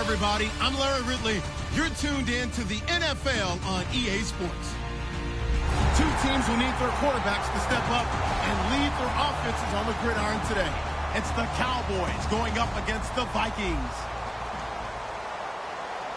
everybody. I'm Larry Ridley. You're tuned in to the NFL on EA Sports. Two teams will need their quarterbacks to step up and lead their offenses on the gridiron today. It's the Cowboys going up against the Vikings.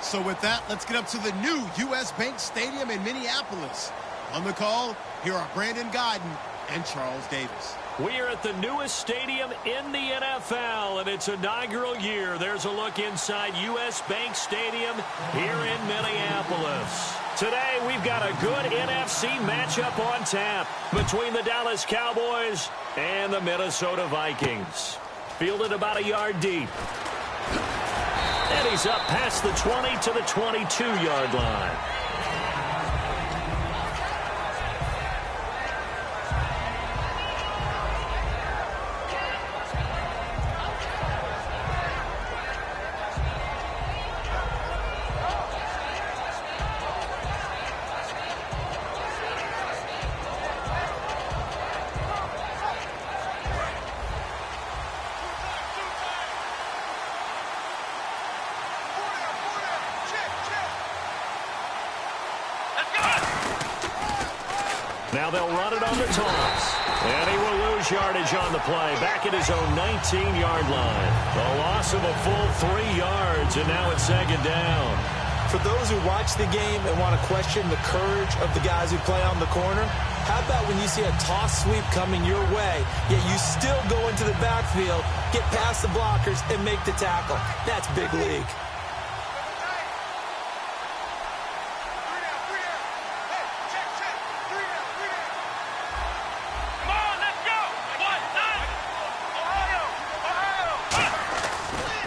So with that, let's get up to the new U.S. Bank Stadium in Minneapolis. On the call, here are Brandon Guyton and Charles Davis. We are at the newest stadium in the NFL, and its inaugural year. There's a look inside U.S. Bank Stadium here in Minneapolis. Today, we've got a good NFC matchup on tap between the Dallas Cowboys and the Minnesota Vikings. Fielded about a yard deep. And he's up past the 20 to the 22-yard line. Now they'll run it on the toss. And he will lose yardage on the play. Back at his own 19-yard line. A loss of a full 3 yards, and now it's second down. For those who watch the game and want to question the courage of the guys who play on the corner, how about when you see a toss sweep coming your way, yet you still go into the backfield, get past the blockers, and make the tackle? That's big league.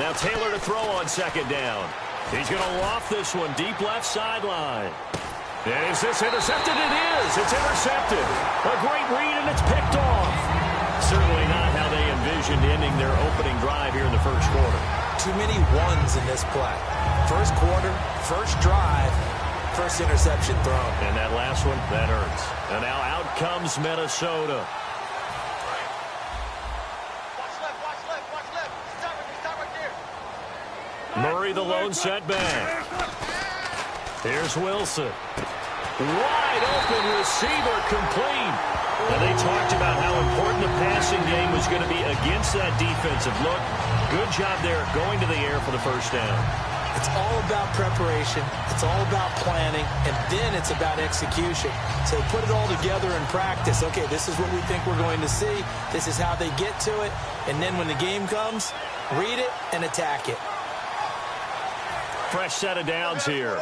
Now Taylor to throw on second down. He's going to loft this one deep left sideline. And is this intercepted? It is. It's intercepted. A great read, and it's picked off. Certainly not how they envisioned ending their opening drive here in the first quarter. Too many ones in this play. First quarter, first drive, first interception thrown. And that last one, that hurts. And now out comes Minnesota. Murray, the lone setback. Here's Wilson. Wide open receiver, complete. And they talked about how important the passing game was going to be against that defensive look. Good job there going to the air for the first down. It's all about preparation. It's all about planning. And then it's about execution. So put it all together in practice. Okay, this is what we think we're going to see. This is how they get to it. And then when the game comes, read it and attack it. Fresh set of downs here.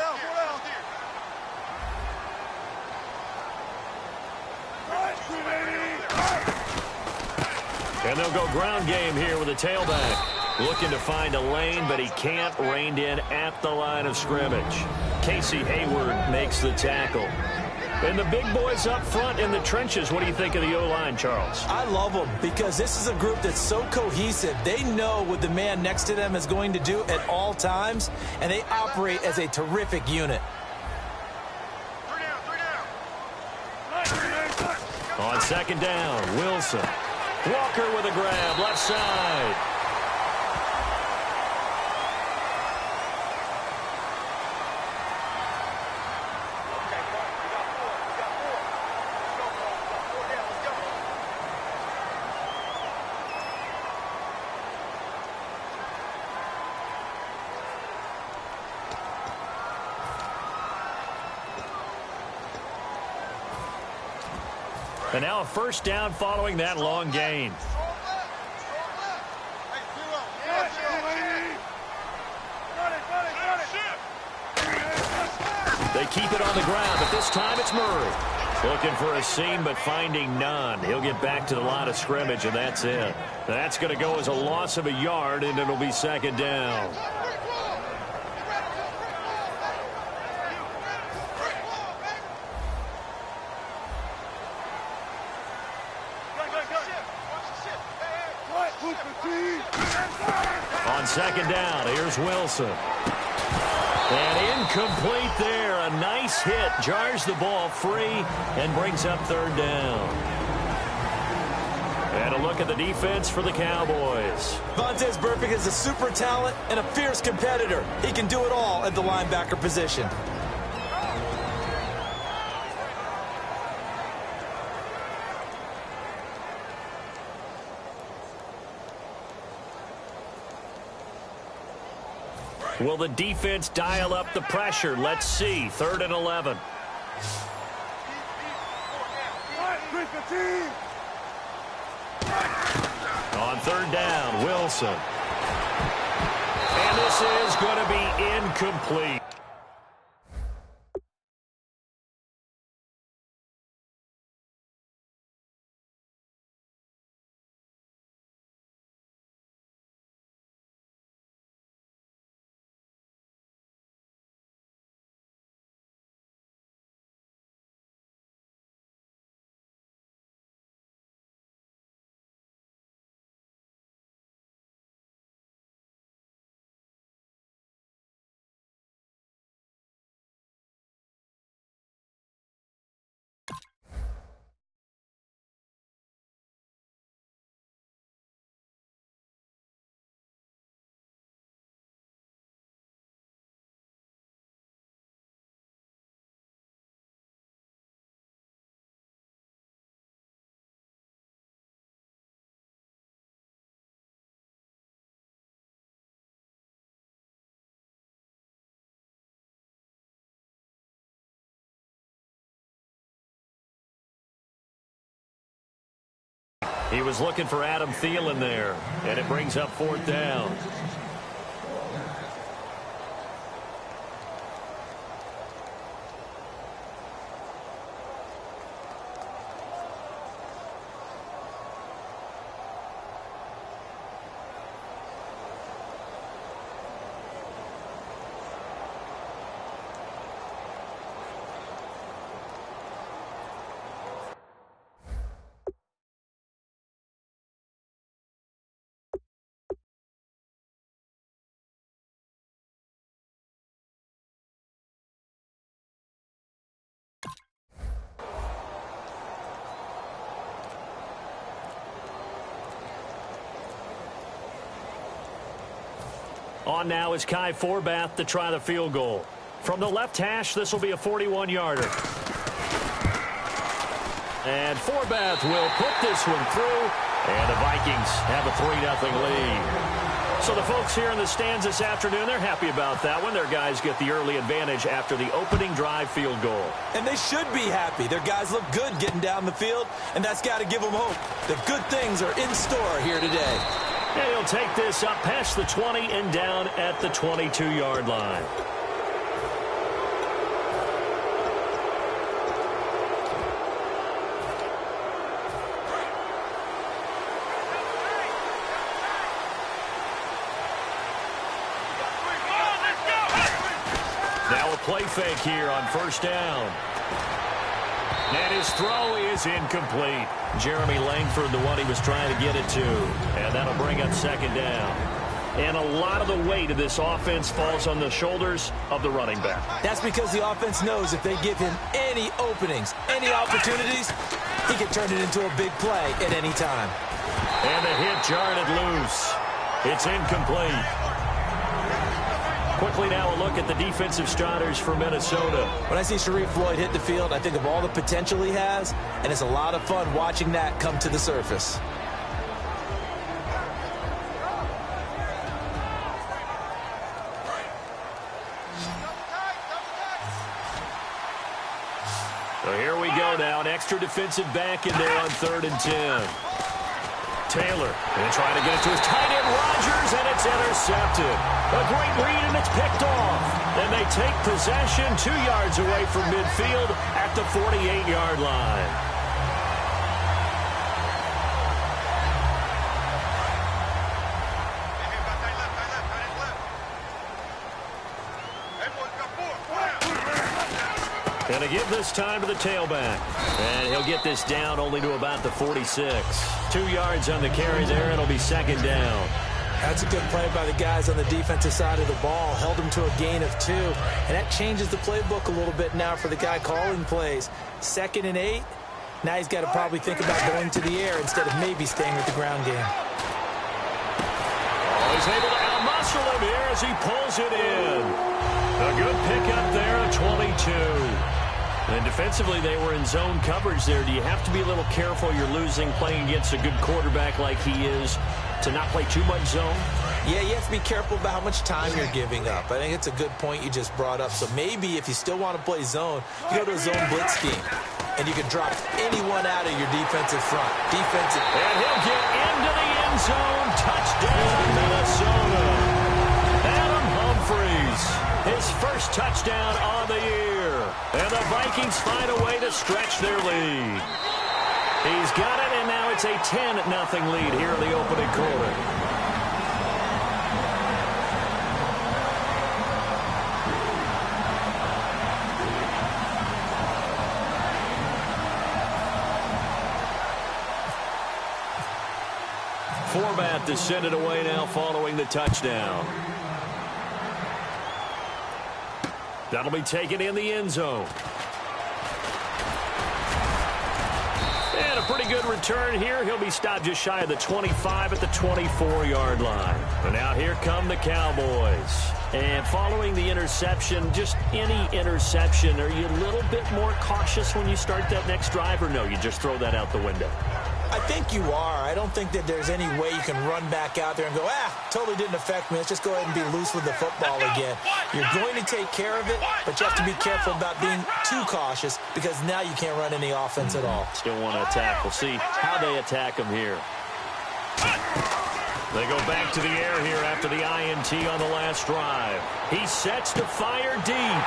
And they'll go ground game here with a tailback. Looking to find a lane, but he can't. Reined in at the line of scrimmage. Casey Hayward makes the tackle. And the big boys up front in the trenches. What do you think of the O-line, Charles? I love them because this is a group that's so cohesive. They know what the man next to them is going to do at all times, and they operate as a terrific unit. On second down, Wilson. Walker with a grab, left side. And now a first down following that long gain. They keep it on the ground, but this time it's Murray. Looking for a seam, but finding none. He'll get back to the line of scrimmage, and that's it. That's going to go as a loss of a yard, and it'll be second down. On second down, here's Wilson. And incomplete there. A nice hit. Jars the ball free and brings up third down. And a look at the defense for the Cowboys. Vontaze Burfict is a super talent and a fierce competitor. He can do it all at the linebacker position. Will the defense dial up the pressure? Let's see. 3rd and 11. On 3rd down, Wilson. And this is going to be incomplete. He was looking for Adam Thielen there, and it brings up 4th down. On now is Kai Forbath to try the field goal. From the left hash, this will be a 41-yarder. And Forbath will put this one through, and the Vikings have a 3-0 lead. So the folks here in the stands this afternoon, they're happy about that one. Their guys get the early advantage after the opening drive field goal. And they should be happy. Their guys look good getting down the field, and that's got to give them hope that good things are in store here today. And he'll take this up past the 20 and down at the 22-yard line. Now a play fake here on 1st down. And his throw is incomplete. Jeremy Langford, the one he was trying to get it to. And that'll bring up 2nd down. And a lot of the weight of this offense falls on the shoulders of the running back. That's because the offense knows if they give him any openings, any opportunities, he can turn it into a big play at any time. And the hit jarred it loose. It's incomplete. Quickly now a look at the defensive starters for Minnesota. When I see Sharif Floyd hit the field, I think of all the potential he has, and it's a lot of fun watching that come to the surface. So here we go now. An extra defensive back in there on 3rd and 10. Taylor going to try to get it to his tight end, Rodgers, and it's intercepted. A great read, and it's picked off. And they take possession 2 yards away from midfield at the 48-yard line. Going to give this time to the tailback. And he'll get this down only to about the 46. 2 yards on the carry there. It'll be 2nd down. That's a good play by the guys on the defensive side of the ball. Held them to a gain of 2. And that changes the playbook a little bit now for the guy calling plays. 2nd and 8. Now he's got to probably think about going to the air instead of maybe staying with the ground game. Oh, he's able to out-muscle him here as he pulls it in. A good pickup there at 22. And defensively, they were in zone coverage there. Do you have to be a little careful you're losing playing against a good quarterback like he is to not play too much zone? Yeah, you have to be careful about how much time you're giving up. I think it's a good point you just brought up. So maybe if you still want to play zone, you go to a zone blitz scheme. And you can drop anyone out of your defensive front. And he'll get into the end zone. Touchdown, Minnesota. Adam Humphries, his first touchdown on the year. And the Vikings find a way to stretch their lead. He's got it, and now it's a 10-0 lead here in the opening quarter. Format to send it away now following the touchdown. That'll be taken in the end zone. And a pretty good return here. He'll be stopped just shy of the 25 at the 24-yard line. And now here come the Cowboys. And following the interception, just any interception, are you a little bit more cautious when you start that next drive, or no, you just throw that out the window? I think you are. I don't think that there's any way you can run back out there and go, totally didn't affect me. Let's just go ahead and be loose with the football again. You're going to take care of it, but you have to be careful about being too cautious because now you can't run any offense at all. Still want to attack. We'll see how they attack him here. They go back to the air here after the INT on the last drive. He sets to fire deep.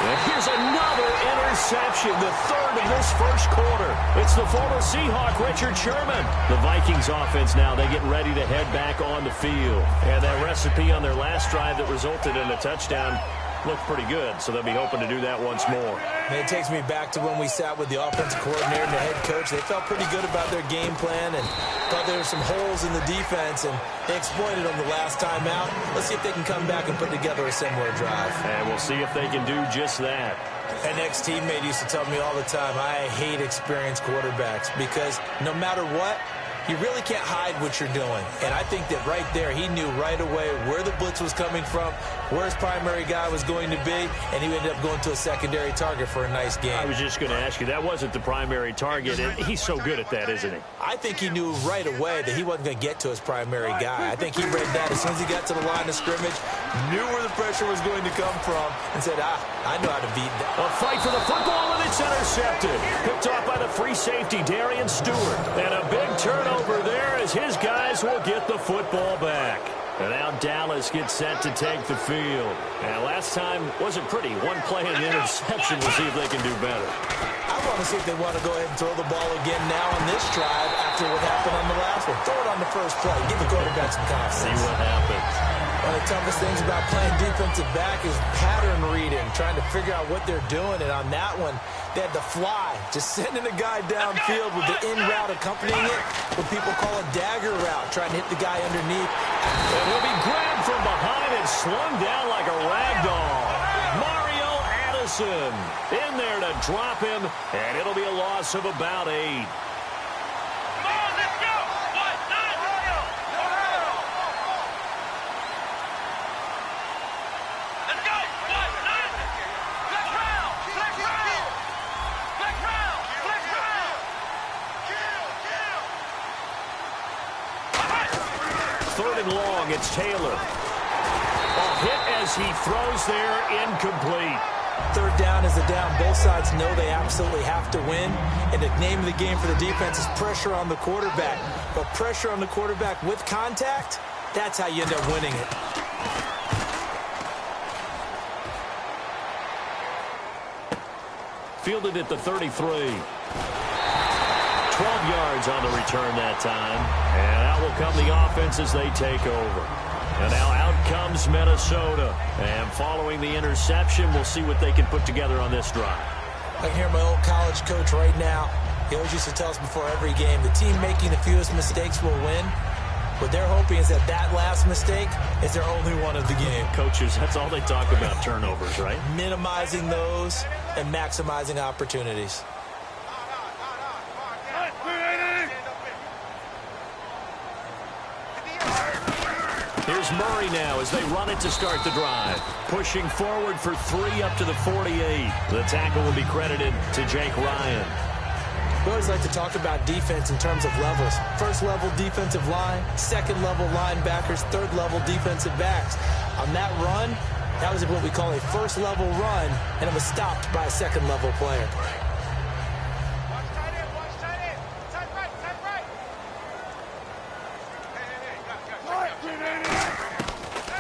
And here's another interception, the third of this first quarter. It's the former Seahawk, Richard Sherman. The Vikings offense now, they get ready to head back on the field. And that recipe on their last drive that resulted in a touchdown looked pretty good, so they'll be hoping to do that once more. And it takes me back to when we sat with the offensive coordinator and the head coach. They felt pretty good about their game plan and thought there were some holes in the defense, and they exploited them the last time out. Let's see if they can come back and put together a similar drive. And we'll see if they can do just that. An ex-teammate used to tell me all the time, I hate experienced quarterbacks because no matter what, you really can't hide what you're doing. And I think that right there, he knew right away where the blitz was coming from, where his primary guy was going to be, and he ended up going to a secondary target for a nice game. I was just going to ask you, that wasn't the primary target, and he's so good at that, isn't he? I think he knew right away that he wasn't going to get to his primary guy. I think he read that as soon as he got to the line of scrimmage, knew where the pressure was going to come from, and said, I know how to beat that. A fight for the football, and it's intercepted. Picked off by the free safety, Darian Stewart. And a big turnover there as his guys will get the football back. And now Dallas gets set to take the field. And last time wasn't pretty. One play and an interception. We'll see if they can do better. I want to see if they want to go ahead and throw the ball again now on this drive after what happened on the last one. Throw it on the first play. Give the quarterback some confidence. See what happens. One of the toughest things about playing defensive back is pattern reading, trying to figure out what they're doing. And on that one, they had to fly, just sending a guy downfield with the in route accompanying it, what people call a dagger route, trying to hit the guy underneath. And he'll be grabbed from behind and slung down like a rag doll. Mario Addison in there to drop him, and it'll be a loss of about 8. Third and long, it's Taylor. A hit as he throws there, incomplete. Third down is the down. Both sides know they absolutely have to win. And the name of the game for the defense is pressure on the quarterback. But pressure on the quarterback with contact, that's how you end up winning it. Fielded at the 33. 12 yards on the return that time. And out will come the offense as they take over. And now out comes Minnesota. And following the interception, we'll see what they can put together on this drive. I can hear my old college coach right now. He always used to tell us before every game, the team making the fewest mistakes will win. What they're hoping is that that last mistake is their only one of the game. Coaches, that's all they talk about, turnovers, right? Minimizing those and maximizing opportunities. Here's Murray now as they run it to start the drive. Pushing forward for 3 up to the 48. The tackle will be credited to Jake Ryan. We always like to talk about defense in terms of levels. First level defensive line, second level linebackers, third level defensive backs. On that run, that was what we call a first level run, and it was stopped by a second level player.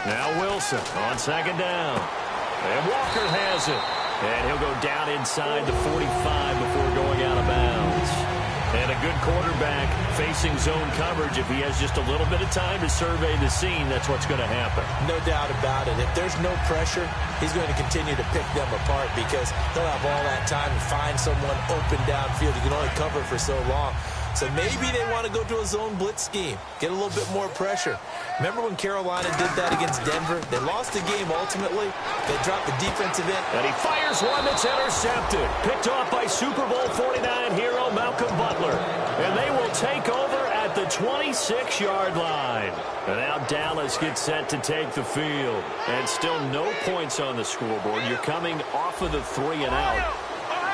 Now Wilson on second down. And Walker has it. And he'll go down inside the 45 before going out of bounds. And a good quarterback facing zone coverage. If he has just a little bit of time to survey the scene, that's what's going to happen. No doubt about it. If there's no pressure, he's going to continue to pick them apart because he'll have all that time to find someone open downfield. You can only cover for so long. So maybe they want to go to a zone blitz scheme, get a little bit more pressure. Remember when Carolina did that against Denver? They lost the game ultimately. They dropped the defensive end. And he fires one that's intercepted. Picked off by Super Bowl 49 hero Malcolm Butler. And they will take over at the 26-yard line. And now Dallas gets set to take the field. And still no points on the scoreboard. You're coming off of the 3 and out.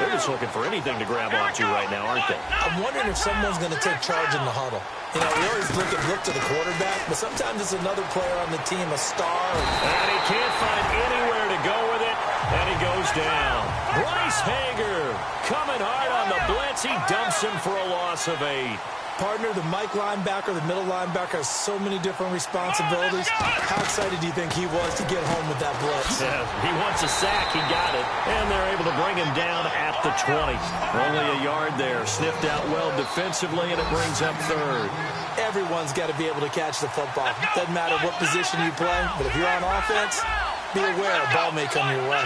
They're just looking for anything to grab onto right now, aren't they? I'm wondering if someone's going to take charge in the huddle. You know, we always look to the quarterback, but sometimes it's another player on the team, a star. And he can't find anywhere to go with it, and he goes down. Bryce Hager coming hard on the blitz. He dumps him for a loss of 8. Partner, the Mike linebacker, the middle linebacker has so many different responsibilities. How excited do you think he was to get home with that blitz? Yeah, he wants a sack. He got it. And they're able to bring him down at the 20. Only a yard there. Sniffed out well defensively, and it brings up 3rd. Everyone's got to be able to catch the football. Doesn't matter what position you play, but if you're on offense, be aware a ball may come your way.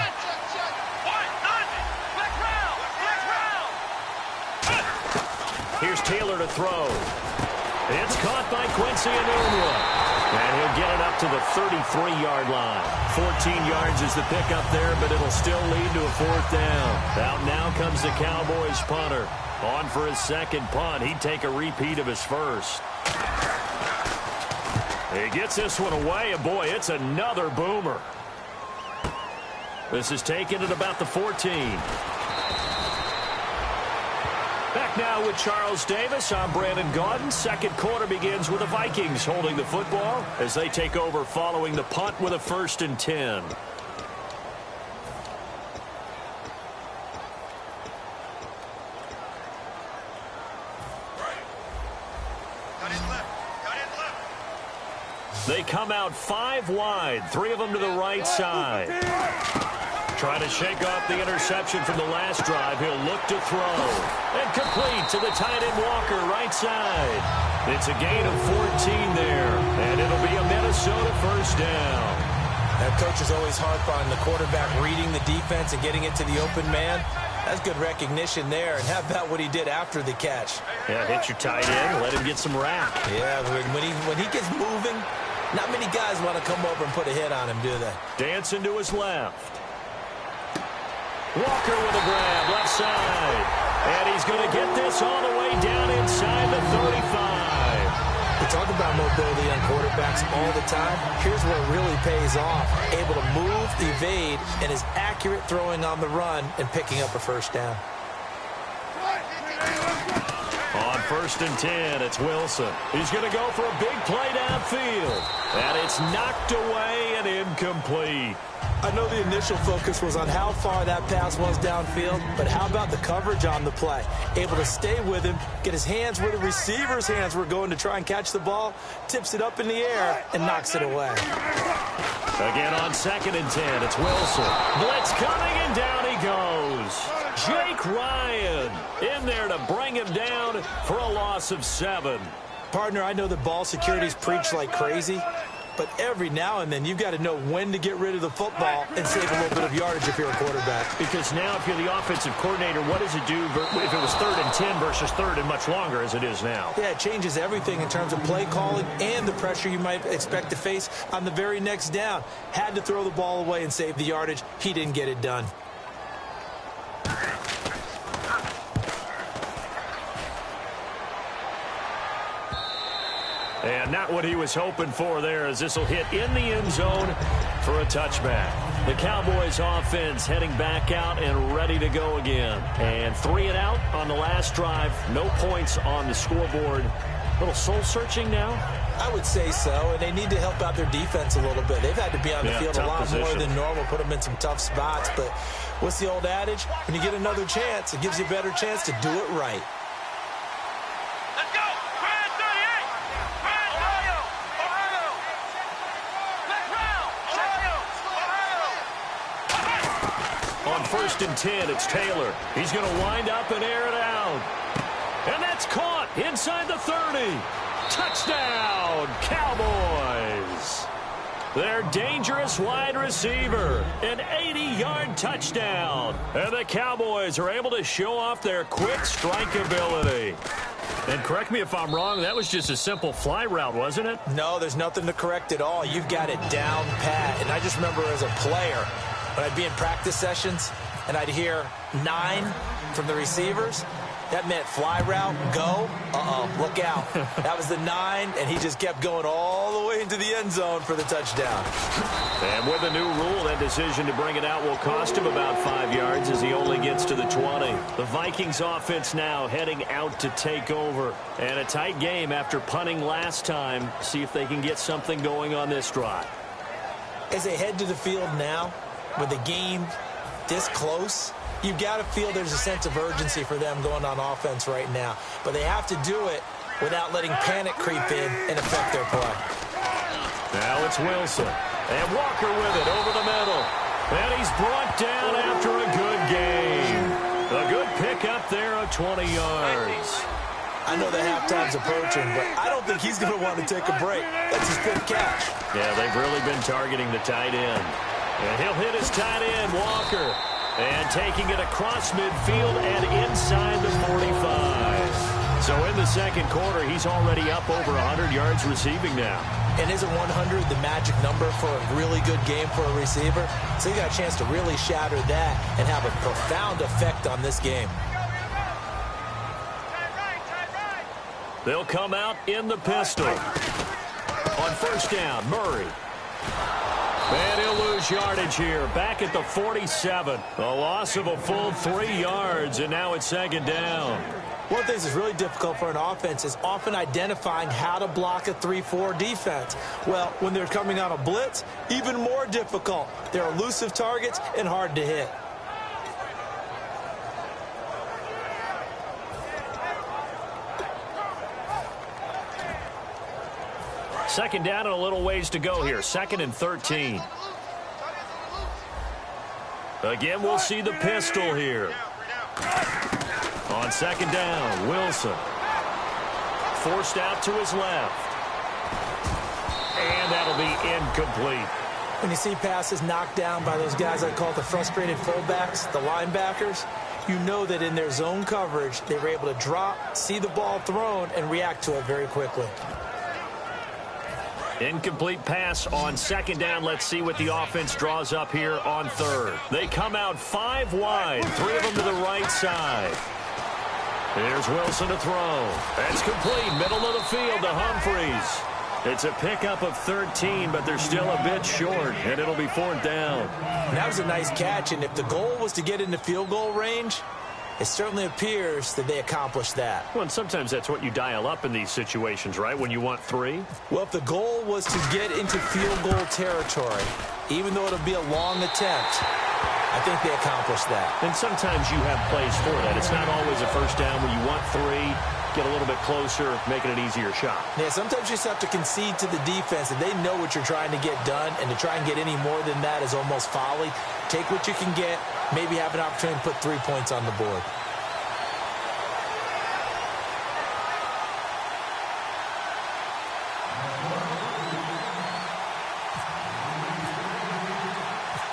Here's Taylor to throw. It's caught by Quincy Enunwa. And he'll get it up to the 33-yard line. 14 yards is the pickup there, but it'll still lead to a 4th down. Out now comes the Cowboys punter. On for his second punt. He'd take a repeat of his first. He gets this one away, and boy, it's another boomer. This is taken at about the 14. Back now with Charles Davis. I'm Brandon Gaudin. Second quarter begins with the Vikings holding the football as they take over following the punt with a 1st and 10. They come out 5 wide, 3 of them to the right side. Trying to shake off the interception from the last drive. He'll look to throw. And complete to the tight end Walker, right side. It's a gain of 14 there. And it'll be a Minnesota 1st down. That coach is always harp on the quarterback reading the defense and getting it to the open man. That's good recognition there. And how about what he did after the catch? Yeah, hit your tight end. Let him get some rap. Yeah, when he gets moving, not many guys want to come over and put a hit on him, do they? Dancing to his left. Walker with a grab, left side. And he's going to get this all the way down inside the 35. We talk about mobility on quarterbacks all the time. Here's where it really pays off. Able to move, evade, and is accurate throwing on the run and picking up a 1st down. On 1st and 10, it's Wilson. He's going to go for a big play downfield. And it's knocked away and incomplete. I know the initial focus was on how far that pass was downfield, but how about the coverage on the play? Able to stay with him, get his hands where the receiver's hands were going to try and catch the ball, tips it up in the air, and knocks it away. Again on 2nd and 10, it's Wilson. Blitz coming, and down he goes. Jake Ryan in there to bring him down for a loss of 7. Partner, I know that ball security's preached like crazy, but every now and then you've got to know when to get rid of the football and save a little bit of yardage if you're a quarterback. Because now if you're the offensive coordinator, what does it do if it was 3rd and 10 versus 3rd and much longer as it is now? Yeah, it changes everything in terms of play calling and the pressure you might expect to face on the very next down. Had to throw the ball away and save the yardage. He didn't get it done. And not what he was hoping for there, as this will hit in the end zone for a touchback. The Cowboys offense heading back out and ready to go again. And 3 and out on the last drive. No points on the scoreboard. A little soul-searching now? I would say so, and they need to help out their defense a little bit. They've had to be on the field a lot more than normal, put them in some tough spots. But what's the old adage? When you get another chance, it gives you a better chance to do it right. Let's go! Grand 38! Grand Ohio! Ohio! Let's round! Ohio! On 1st and 10, it's Taylor. He's going to wind up and air it out. And that's caught inside the 30. Touchdown, Cowboys. Their dangerous wide receiver, an 80-yard touchdown. And the Cowboys are able to show off their quick strike ability. And correct me if I'm wrong, that was just a simple fly route, wasn't it? No, there's nothing to correct at all. You've got it down pat. And I just remember as a player, when I'd be in practice sessions and I'd hear 9 from the receivers, that meant fly route, go, look out. That was the 9, and he just kept going all the way into the end zone for the touchdown. And with the new rule, that decision to bring it out will cost him about 5 yards as he only gets to the 20. The Vikings offense now heading out to take over. And a tight game after punting last time. See if they can get something going on this drive. As they head to the field now, with the game this close, you've got to feel there's a sense of urgency for them going on offense right now. But they have to do it without letting panic creep in and affect their play. Now it's Wilson. And Walker with it over the middle. And he's brought down after a good game. A good pickup there of 20 yards. I know the halftime's approaching, but I don't think he's going to want to take a break. That's his fifth catch. Yeah, they've really been targeting the tight end. And he'll hit his tight end, Walker. And taking it across midfield and inside the 45. So in the second quarter, he's already up over 100 yards receiving now. And isn't 100 the magic number for a really good game for a receiver? So you got a chance to really shatter that and have a profound effect on this game. They'll come out in the pistol. On first down, Murray. And he'll lose yardage here, back at the 47. A loss of a full 3 yards, and now it's second down. One of the things that's really difficult for an offense is often identifying how to block a 3-4 defense. Well, when they're coming on a blitz, even more difficult. They're elusive targets and hard to hit. Second down and a little ways to go here. 2nd and 13. Again, we'll see the pistol here. On second down, Wilson. Forced out to his left. And that'll be incomplete. When you see passes knocked down by those guys I call the frustrated fullbacks, the linebackers, you know that in their zone coverage, they were able to drop, see the ball thrown, and react to it very quickly. Incomplete pass on second down. Let's see what the offense draws up here on third. They come out 5 wide, 3 of them to the right side. Here's Wilson to throw. That's complete, middle of the field to Humphreys. It's a pickup of 13, but they're still a bit short, and it'll be 4th down. That was a nice catch, and if the goal was to get into field goal range, it certainly appears that they accomplished that. Well, and sometimes that's what you dial up in these situations, right, when you want 3? Well, if the goal was to get into field goal territory, even though it'll be a long attempt, I think they accomplished that. And sometimes you have plays for that. It's not always a first down when you want 3, get a little bit closer, making it an easier shot. Yeah, sometimes you just have to concede to the defense, and they know what you're trying to get done, and to try and get any more than that is almost folly. Take what you can get, maybe have an opportunity to put 3 points on the board.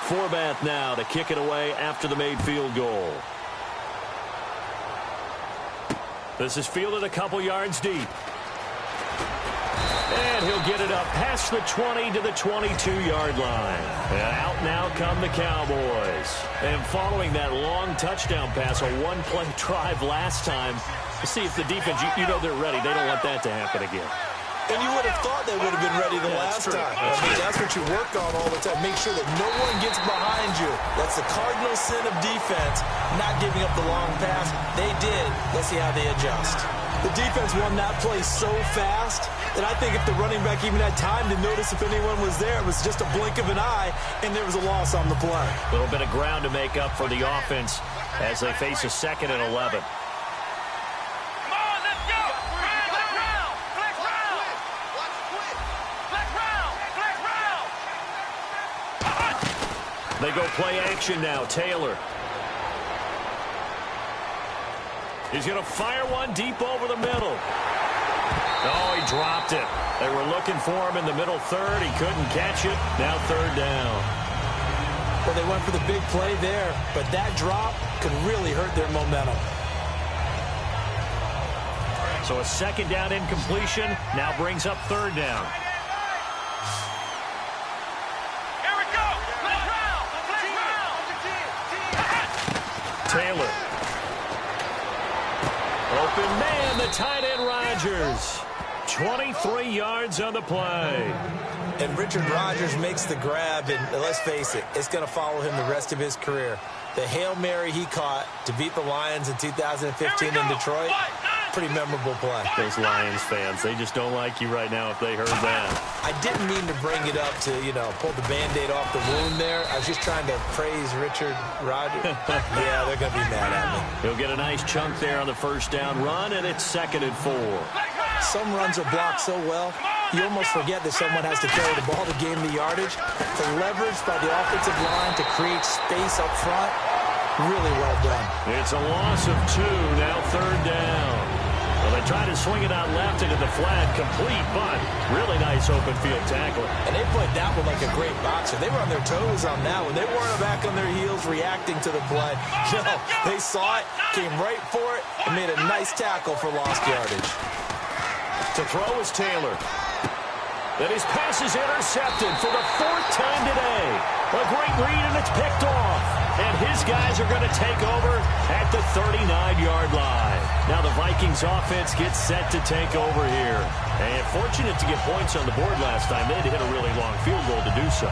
Forbath now to kick it away after the made field goal. This is fielded a couple yards deep. And he'll get it up past the 20 to the 22-yard line. And out now come the Cowboys. And following that long touchdown pass, a one-play drive last time, see if the defense, you know they're ready. They don't want that to happen again. And you would have thought they would have been ready the last time. I mean, that's what you work on all the time. Make sure that no one gets behind you. That's the cardinal sin of defense, not giving up the long pass. They did. Let's see how they adjust. The defense won that play so fast that I think if the running back even had time to notice if anyone was there, it was just a blink of an eye, and there was a loss on the play. A little bit of ground to make up for the offense as they face a 2nd and 11. They go play action now. Taylor. He's going to fire one deep over the middle. Oh, he dropped it. They were looking for him in the middle third. He couldn't catch it. Now 3rd down. Well, they went for the big play there, but that drop could really hurt their momentum. So a 2nd down incompletion now brings up 3rd down. Taylor. Open man, the tight end Rodgers. 23 yards on the play. And Richard Rodgers makes the grab, and let's face it, it's going to follow him the rest of his career. The Hail Mary he caught to beat the Lions in 2015 in Detroit, pretty memorable play. Those Lions fans, they just don't like you right now if they heard that. I didn't mean to bring it up to, pull the Band-Aid off the wound there. I was just trying to praise Richard Rodgers. Yeah, they're going to be mad at me. He'll get a nice chunk there on the 1st down run, and it's 2nd and 4. Some runs are blocked so well, you almost forget that someone has to carry the ball to gain the yardage. The leverage by the offensive line to create space up front, really well done. It's a loss of 2, now 3rd down. Well, they try to swing it out left into the flat, complete, but really nice open field tackle. And they played that one like a great boxer. They were on their toes on that one. They weren't back on their heels reacting to the play. No, they saw it, came right for it, and made a nice tackle for lost yardage. To throw is Taylor. Then his pass is intercepted for the 4th time today. A great read, and it's picked off. And his guys are going to take over at the 39-yard line. Now the Vikings offense gets set to take over here. And fortunate to get points on the board last time. They had to hit a really long field goal to do so.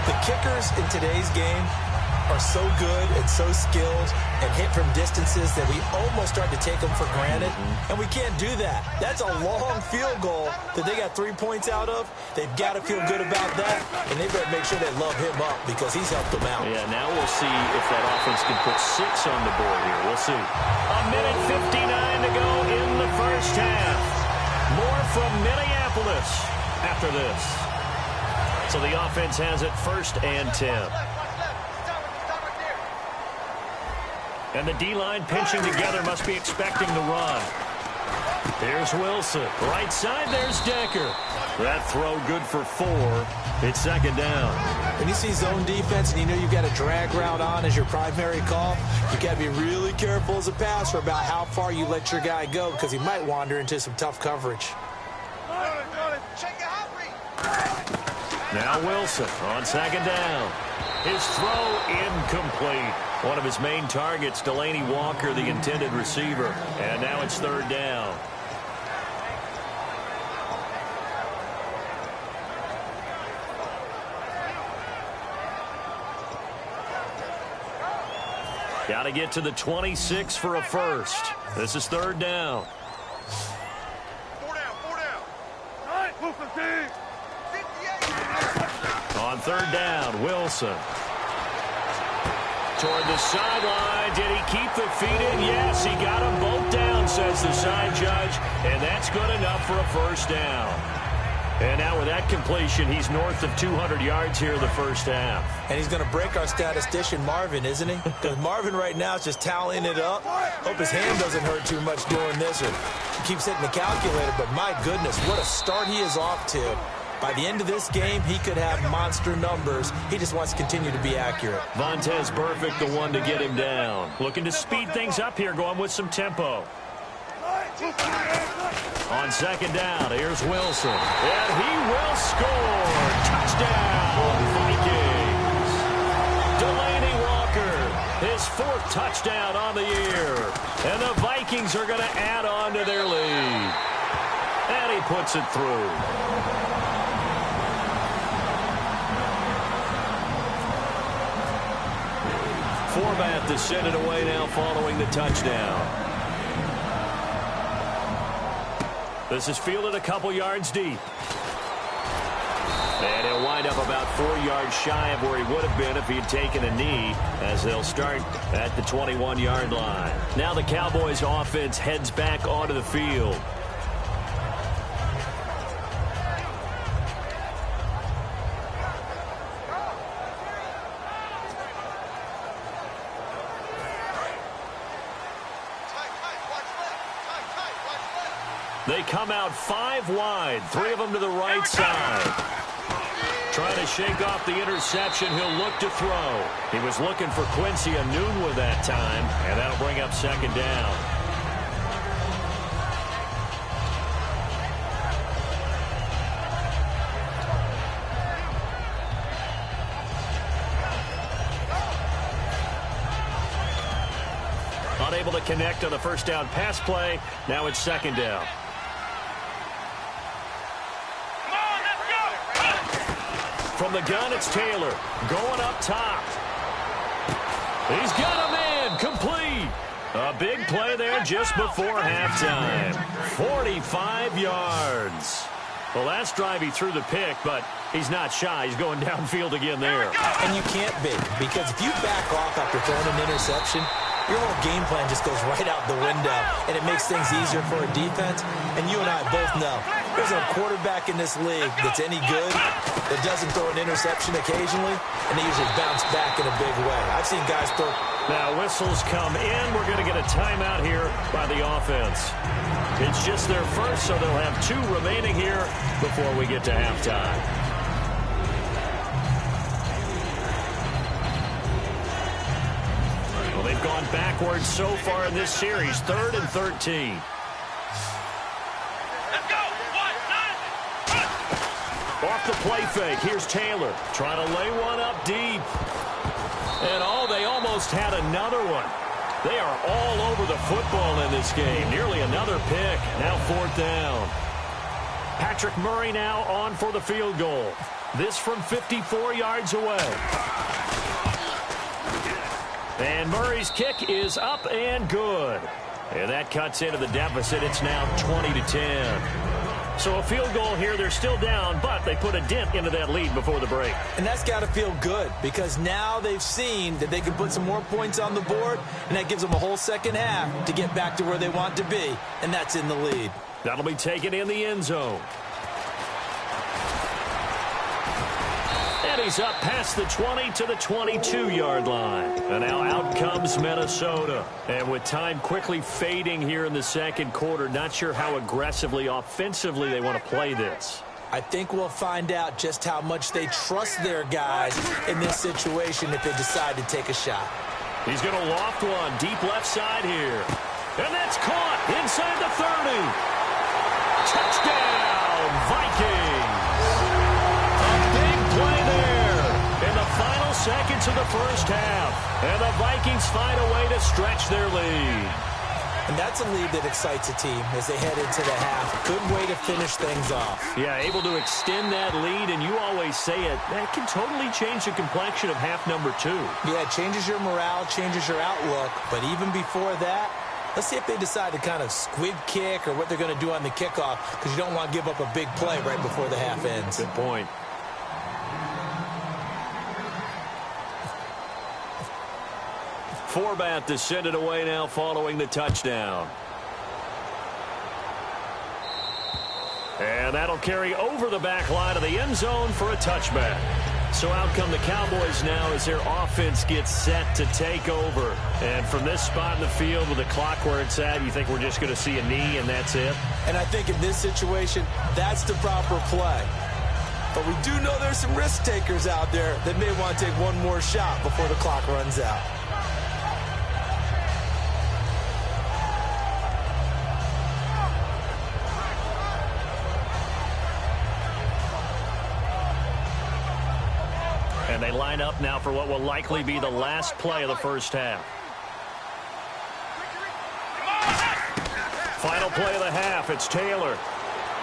The kickers in today's game are so good and so skilled and hit from distances that we almost start to take them for granted, and we can't do that. That's a long field goal that they got 3 points out of. They've got to feel good about that, and they better make sure they love him up because he's helped them out. Yeah, now we'll see if that offense can put 6 on the board here. We'll see. 1:59 to go in the 1st half. More from Minneapolis after this. So the offense has it 1st and 10. And the D-line pinching together must be expecting the run. Here's Wilson. Right side, there's Decker. That throw good for 4. It's 2nd down. When you see zone defense and you know you've got a drag route on as your primary call, you've got to be really careful as a passer about how far you let your guy go because he might wander into some tough coverage. Now Wilson on 2nd down. His throw incomplete. One of his main targets, Delaney Walker, the intended receiver. And now it's 3rd down. Got to get to the 26 for a first. This is 3rd down. 4 down, 4 down. All right, On 3rd down, Wilson. Toward the sideline. Did he keep the feet in? Yes, he got them both down, says the side judge. And that's good enough for a 1st down. And now with that completion, he's north of 200 yards here in the 1st half. And he's going to break our statistician, Marvin, isn't he? Because Marvin right now is just tallying it up. Hope his hand doesn't hurt too much doing this or keeps hitting the calculator. But my goodness, what a start he is off to. By the end of this game, he could have monster numbers. He just wants to continue to be accurate. Vontez Burfict, the one to get him down. Looking to speed things up here, going with some tempo. On 2nd down, here's Wilson. And he will score. Touchdown, Vikings. Delaney Walker, his 4th touchdown on the year. And the Vikings are going to add on to their lead. And he puts it through. Forbath to send it away now following the touchdown. This is fielded a couple yards deep. And he'll wind up about 4 yards shy of where he would have been if he had taken a knee, as they'll start at the 21-yard line. Now the Cowboys offense heads back onto the field. They come out 5 wide, 3 of them to the right side. Trying to shake off the interception, he'll look to throw. He was looking for Quincy Enunwa that time, and that'll bring up second down. Unable to connect on the first down pass play. Now it's second down. From the gun, it's Taylor. Going up top. He's got a man. Complete. A big play there just before halftime. 45 yards. The last drive he threw the pick, but he's not shy. He's going downfield again there. And you can't be, because if you back off after throwing an interception, your whole game plan just goes right out the window, and it makes things easier for a defense. And you and I both know there's a quarterback in this league that's any good that doesn't throw an interception occasionally, and they usually bounce back in a big way. I've seen guys throw. Now whistles come in. We're going to get a timeout here by the offense. It's just their first, so they'll have 2 remaining here before we get to halftime. Well, they've gone backwards so far in this series. 3rd and 13. Let's go. 1, 9. Off the play fake. Here's Taylor trying to lay one up deep. And they almost had another one. They are all over the football in this game. Nearly another pick. Now 4th down. Patrick Murray now on for the field goal. This from 54 yards away. And Murray's kick is up and good. And that cuts into the deficit. It's now 20-10. So a field goal here. They're still down, but they put a dent into that lead before the break. And that's got to feel good, because now they've seen that they can put some more points on the board, and that gives them a whole second half to get back to where they want to be, and that's in the lead. That'll be taken in the end zone. And he's up past the 20 to the 22-yard line. And now out comes Minnesota. And with time quickly fading here in the second quarter, not sure how aggressively, offensively they want to play this. I think we'll find out just how much they trust their guys in this situation if they decide to take a shot. He's going to loft one deep left side here. And that's caught inside the 30. Touchdown, Vikings. Play there in the final seconds of the first half. And the Vikings find a way to stretch their lead. And that's a lead that excites a team as they head into the half. Good way to finish things off. Yeah, able to extend that lead, and you always say it, that can totally change the complexion of half number 2. Yeah, it changes your morale, changes your outlook. But even before that, let's see if they decide to kind of squib kick or what they're going to do on the kickoff, because you don't want to give up a big play right before the half ends. Good point. Forbath to send it away now following the touchdown. And that'll carry over the back line of the end zone for a touchback. So out come the Cowboys now as their offense gets set to take over. And from this spot in the field with the clock where it's at, you think we're just going to see a knee and that's it? And I think in this situation, that's the proper play. But we do know there's some risk takers out there that may want to take one more shot before the clock runs out. And they line up now for what will likely be the last play of the first half. Final play of the half. It's Taylor.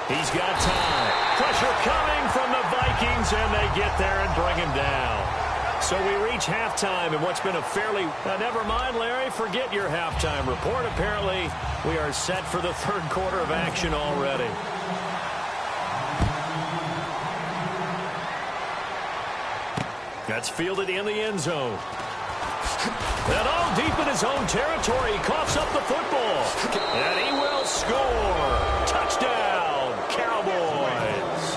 He's got time. Pressure coming from the Vikings, and they get there and bring him down. So we reach halftime in what's been a fairly... never mind, Larry, forget your halftime report. Apparently, we are set for the third quarter of action already. That's fielded in the end zone. And all deep in his own territory, he coughs up the football. And he will score. Touchdown, Cowboys.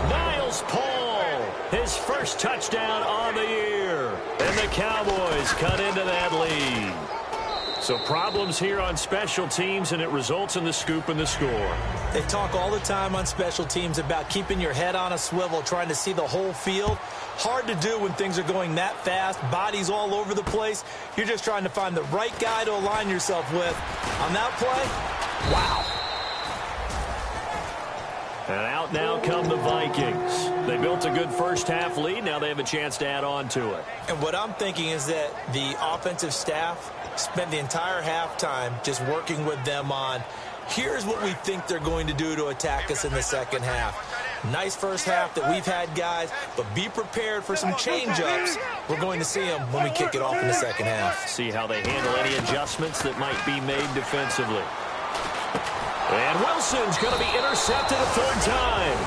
Niles Paul, his first touchdown on the year. And the Cowboys cut into that lead. So problems here on special teams, and it results in the scoop and the score. They talk all the time on special teams about keeping your head on a swivel, trying to see the whole field. Hard to do when things are going that fast, bodies all over the place. You're just trying to find the right guy to align yourself with. On that play, wow. And out now come the Vikings. They built a good first-half lead. Now they have a chance to add on to it. And what I'm thinking is that the offensive staff spent the entire halftime just working with them on, here's what we think they're going to do to attack us in the second half. Nice first half that we've had, guys, but be prepared for some change-ups. We're going to see them when we kick it off in the second half. See how they handle any adjustments that might be made defensively. And Wilson's going to be intercepted a third time.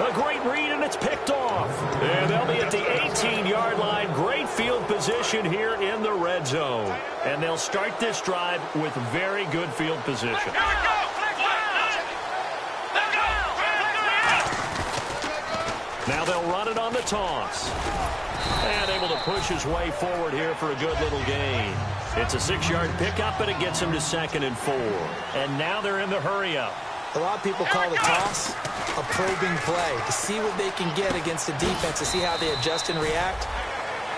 A great read, and it's picked off. And they'll be at the 18-yard line. Great field position here in the red zone. And they'll start this drive with very good field position. Now they'll run it on the toss. And able to push his way forward here for a good little gain. It's a 6-yard pickup, and it gets him to 2nd and 4. And now they're in the hurry-up. A lot of people call the toss a probing play, to see what they can get against the defense, to see how they adjust and react.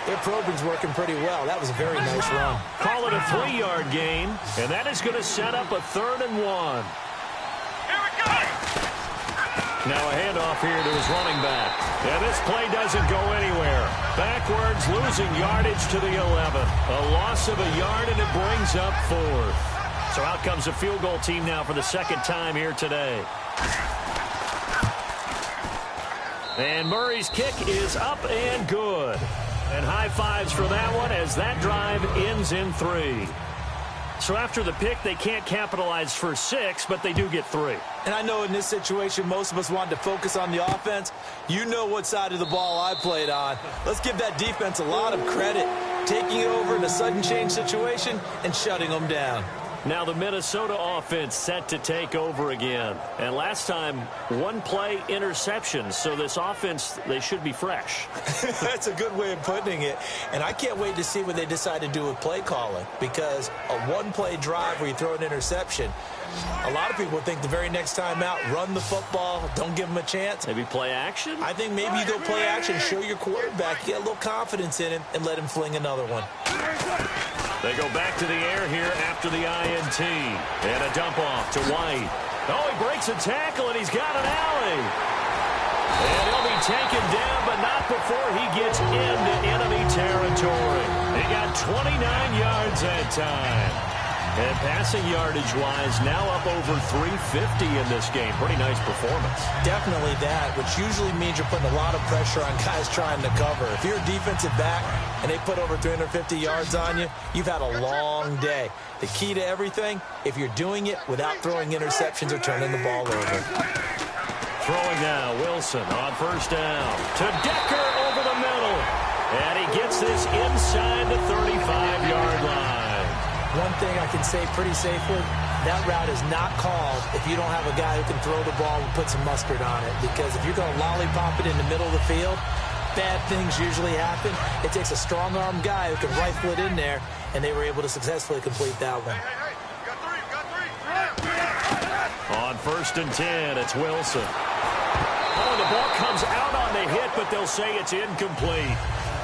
Their probing's working pretty well. That was a very nice run. Call it a 3-yard gain, and that is going to set up a 3rd and 1. Now a handoff here to his running back. And this play doesn't go anywhere. Backwards, losing yardage to the 11. A loss of a yard, and it brings up 4th. So out comes the field goal team now for the second time here today. And Murray's kick is up and good. And high fives for that one as that drive ends in 3. So after the pick, they can't capitalize for 6, but they do get 3. And I know in this situation, most of us wanted to focus on the offense. You know what side of the ball I played on. Let's give that defense a lot of credit, taking it over in a sudden change situation and shutting them down. Now the Minnesota offense set to take over again. And last time, 1-play interception. So this offense, they should be fresh. That's a good way of putting it. And I can't wait to see what they decide to do with play calling. Because a 1-play drive where you throw an interception, a lot of people think the very next time out, run the football, don't give them a chance. Maybe play action? I think maybe you go play action, show your quarterback, get a little confidence in him, and let him fling another one. They go back to the air here after the INT. And a dump off to White. Oh, he breaks a tackle, and he's got an alley. And he'll be taken down, but not before he gets into enemy territory. He got 29 yards that time. And passing yardage-wise, now up over 350 in this game. Pretty nice performance. Definitely that, which usually means you're putting a lot of pressure on guys trying to cover. If you're a defensive back and they put over 350 yards on you, you've had a long day. The key to everything, if you're doing it without throwing interceptions or turning the ball over. Throwing now, Wilson on first down. To Decker over the middle. And he gets this inside the 35-yard line. One thing I can say pretty safely, that route is not called if you don't have a guy who can throw the ball and put some mustard on it. Because if you're going to lollipop it in the middle of the field, bad things usually happen. It takes a strong-arm guy who can rifle it in there, and they were able to successfully complete that one. On 1st and 10, it's Wilson. Oh, the ball comes out on the hit, but they'll say it's incomplete.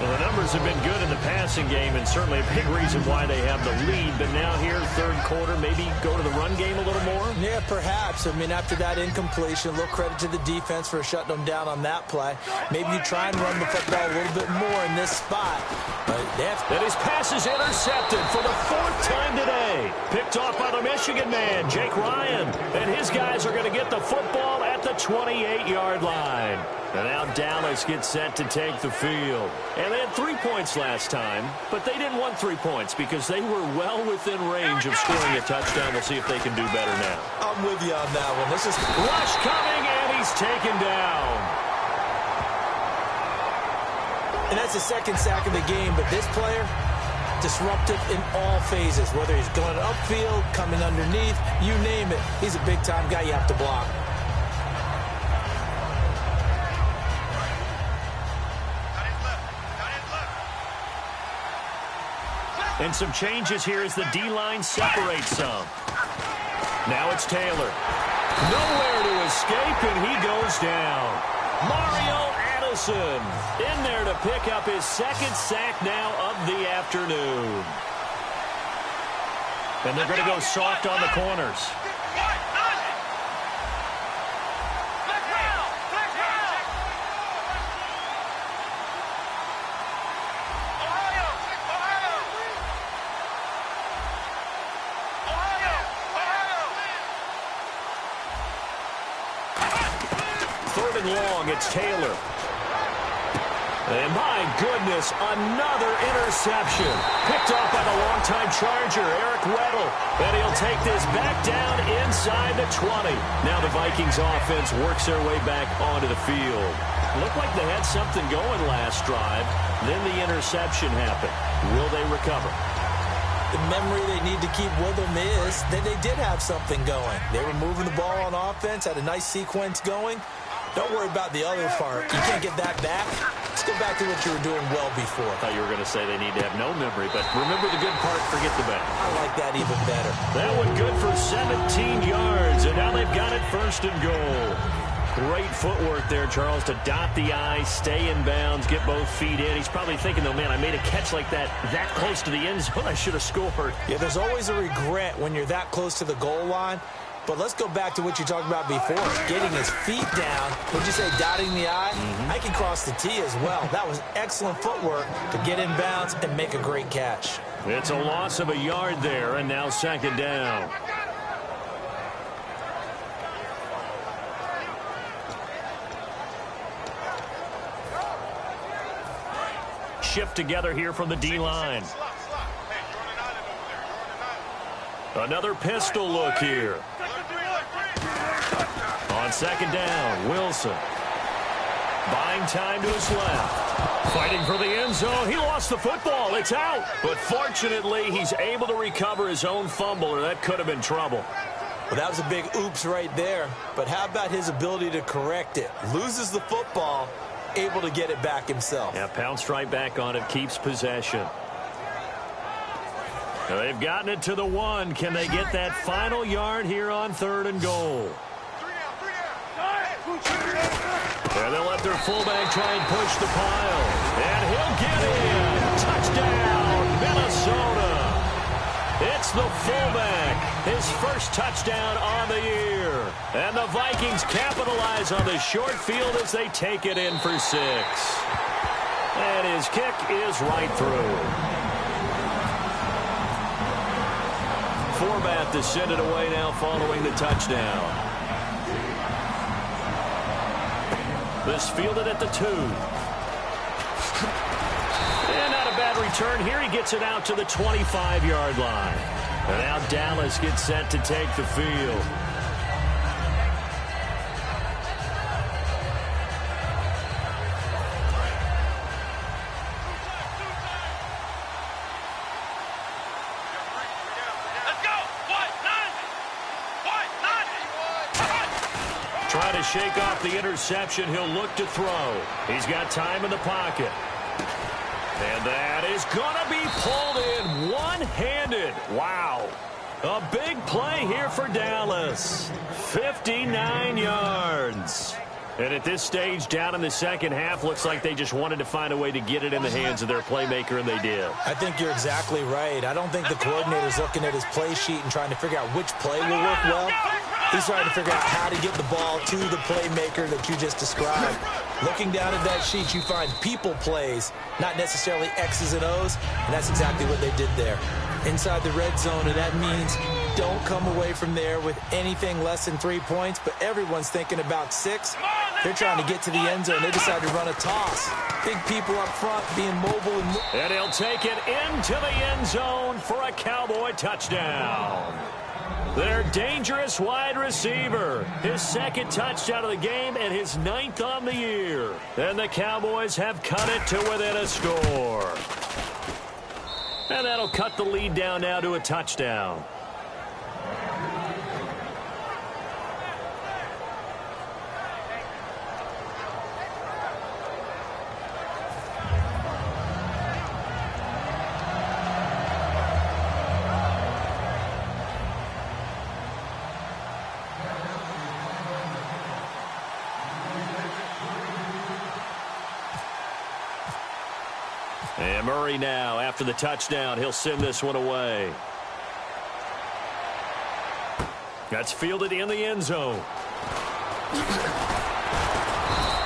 Well, the numbers have been good in the passing game, and certainly a big reason why they have the lead. But now here, third quarter, maybe go to the run game a little more? Yeah, perhaps. I mean, after that incompletion, a little credit to the defense for shutting them down on that play. Maybe you try and run the football a little bit more in this spot. But and his pass is intercepted for the 4th time today. Picked off by the Michigan man, Jake Ryan. And his guys are going to get the football at at the 28-yard line. And now Dallas gets set to take the field. And they had 3 points last time, but they didn't want 3 points because they were well within range of scoring a touchdown. We'll see if they can do better now. I'm with you on that one. This is rush coming, and he's taken down. And that's the second sack of the game, but this player, disruptive in all phases, whether he's going upfield, coming underneath, you name it. He's a big-time guy you have to block. And some changes here as the D-line separates some. Now it's Taylor. Nowhere to escape, and he goes down. Mario Addison in there to pick up his second sack now of the afternoon. And they're going to go soft on the corners. Long, it's Taylor. And my goodness, another interception. Picked off by the longtime Charger, Eric Weddle. And he'll take this back down inside the 20. Now the Vikings offense works their way back onto the field. Looked like they had something going last drive. Then the interception happened. Will they recover? The memory they need to keep with them is that they did have something going. They were moving the ball on offense, had a nice sequence going. Don't worry about the other part. You can't get that back. Let's go back to what you were doing well before. I thought you were going to say they need to have no memory, but remember the good part, forget the bad. I like that even better. That one good for 17 yards, and now they've got it first and goal. Great footwork there, Charles, to dot the I, stay in bounds, get both feet in. He's probably thinking, though, man, I made a catch like that close to the end zone. I should have scored. Yeah, there's always a regret when you're that close to the goal line. But let's go back to what you talked about before, getting his feet down. Would you say dotting the I? I can cross the T as well. That was excellent footwork to get in bounds and make a great catch. It's a loss of a yard there, and now second down. Shift together here from the D-line. Another pistol look here. On second down, Wilson. Buying time to his left. Fighting for the end zone. He lost the football. It's out. But fortunately, he's able to recover his own fumble, or that could have been trouble. Well, that was a big oops right there. But how about his ability to correct it? Loses the football, able to get it back himself. Yeah, pounced right back on it, keeps possession. They've gotten it to the 1. Can they get that final yard here on 3rd and goal? And they'll let their fullback try and push the pile. And he'll get in. Touchdown, Minnesota. It's the fullback. His first touchdown on the year. And the Vikings capitalize on the short field as they take it in for 6. And his kick is right through. Forbath to send it away now following the touchdown. This fielded at the 2. And not a bad return here. He gets it out to the 25-yard line. And now Dallas gets set to take the field. Trying to shake off the interception. He'll look to throw. He's got time in the pocket. And that is going to be pulled in one-handed. Wow. A big play here for Dallas. 59 yards. And at this stage, down in the second half, looks like they just wanted to find a way to get it in the hands of their playmaker, and they did. I think you're exactly right. I don't think the coordinator's looking at his play sheet and trying to figure out which play will work well. He's trying to figure out how to get the ball to the playmaker that you just described. Looking down at that sheet, you find people plays, not necessarily X's and O's, and that's exactly what they did there. Inside the red zone, and that means don't come away from there with anything less than 3 points, but everyone's thinking about 6. They're trying to get to the end zone. They decide to run a toss. Big people up front being mobile. And he'll take it into the end zone for a Cowboy touchdown. Their dangerous wide receiver. His second touchdown of the game and his 9th on the year. And the Cowboys have cut it to within a score. And that'll cut the lead down now to a touchdown. And Murray now, after the touchdown, he'll send this one away. That's fielded in the end zone.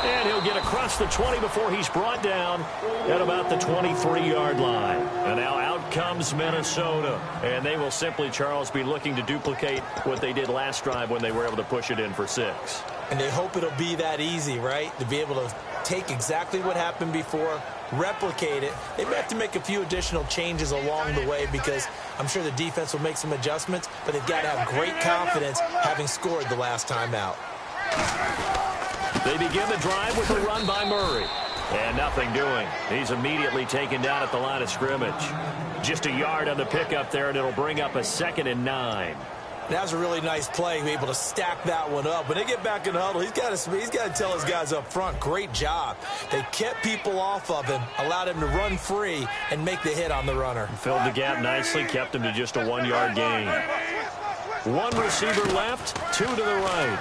And he'll get across the 20 before he's brought down at about the 23-yard line. And now out comes Minnesota. And they will simply, Charles, be looking to duplicate what they did last drive when they were able to push it in for 6. And they hope it'll be that easy, right? To be able to take exactly what happened before, replicate it. They may have to make a few additional changes along the way because I'm sure the defense will make some adjustments, but they've got to have great confidence having scored the last time out. They begin the drive with a run by Murray. And nothing doing. He's immediately taken down at the line of scrimmage. Just a yard on the pickup there, and it'll bring up a 2nd and 9. That was a really nice play, be able to stack that one up. When they get back in the huddle, he's got to tell his guys up front, great job. They kept people off of him, allowed him to run free, and make the hit on the runner. Filled the gap nicely, kept him to just a 1-yard gain. One receiver left, 2 to the right.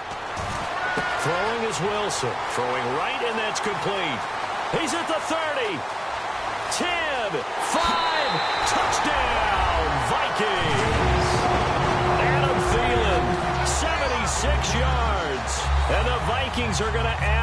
Throwing is Wilson. Throwing right, and that's complete. He's at the 30. 10, 5, touchdown, Vikings. 76 yards. And the Vikings are going to add